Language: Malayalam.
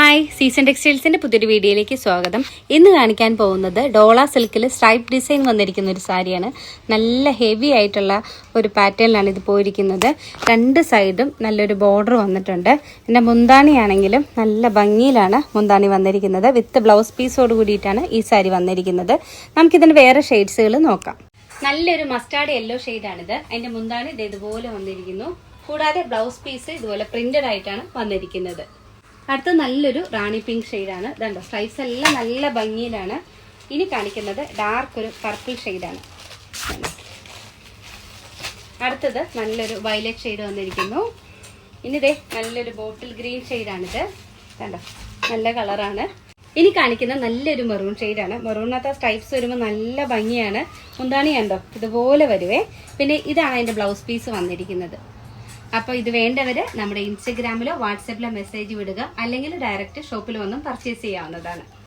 ഹായ്, സീസൺ ടെക്സ്റ്റൈൽസിന്റെ പുതിയൊരു വീഡിയോയിലേക്ക് സ്വാഗതം. ഇന്ന് കാണിക്കാൻ പോകുന്നത് ഡോള സിൽക്കിൽ സ്ട്രൈപ്പ് ഡിസൈൻ വന്നിരിക്കുന്ന ഒരു സാരിയാണ്. നല്ല ഹെവി ആയിട്ടുള്ള ഒരു പാറ്റേണിലാണ് ഇത് പോയിരിക്കുന്നത്. രണ്ട് സൈഡും നല്ലൊരു ബോർഡർ വന്നിട്ടുണ്ട്. എൻ്റെ മുന്താണിയാണെങ്കിലും നല്ല ഭംഗിയിലാണ് മുന്താണി വന്നിരിക്കുന്നത്. വിത്ത് ബ്ലൗസ് പീസോട് കൂടിയിട്ടാണ് ഈ സാരി വന്നിരിക്കുന്നത്. നമുക്കിതിന് വേറെ ഷെയ്ഡ്സുകൾ നോക്കാം. നല്ലൊരു മസ്റ്റാർഡ് യെല്ലോ ഷെയ്ഡാണിത്. അതിൻ്റെ മുന്താണി ഇത് ഇതുപോലെ വന്നിരിക്കുന്നു. കൂടാതെ ബ്ലൗസ് പീസ് ഇതുപോലെ പ്രിന്റഡ് ആയിട്ടാണ് വന്നിരിക്കുന്നത്. അടുത്ത നല്ലൊരു റാണി പിങ്ക് ഷെയ്ഡാണ്. ഇതുണ്ടോ, സ്ട്രൈപ്സ് എല്ലാം നല്ല ഭംഗിയിലാണ്. ഇനി കാണിക്കുന്നത് ഡാർക്ക് ഒരു പർപ്പിൾ ഷെയ്ഡാണ്. അടുത്തത് നല്ലൊരു വയലറ്റ് ഷെയ്ഡ് വന്നിരിക്കുന്നു. ഇനിതേ നല്ലൊരു ബോട്ടിൽ ഗ്രീൻ ഷെയ്ഡാണിത്. കണ്ടോ, നല്ല കളറാണ്. ഇനി കാണിക്കുന്നത് നല്ലൊരു മെറൂൺ ഷെയ്ഡാണ്. മെറൂണിനകത്ത് സ്ട്രൈപ്സ് വരുമ്പോൾ നല്ല ഭംഗിയാണ്. മുന്താണി കണ്ടോ, ഇതുപോലെ വരുവേ. പിന്നെ ഇതാണ് അതിൻ്റെ ബ്ലൗസ് പീസ് വന്നിരിക്കുന്നത്. അപ്പോൾ ഇത് വേണ്ടവർ നമ്മുടെ ഇൻസ്റ്റഗ്രാമിലോ വാട്സാപ്പിലോ മെസ്സേജ് വിടുക, അല്ലെങ്കിൽ ഡയറക്റ്റ് ഷോപ്പിൽ വന്നും പർച്ചേസ് ചെയ്യാവുന്നതാണ്.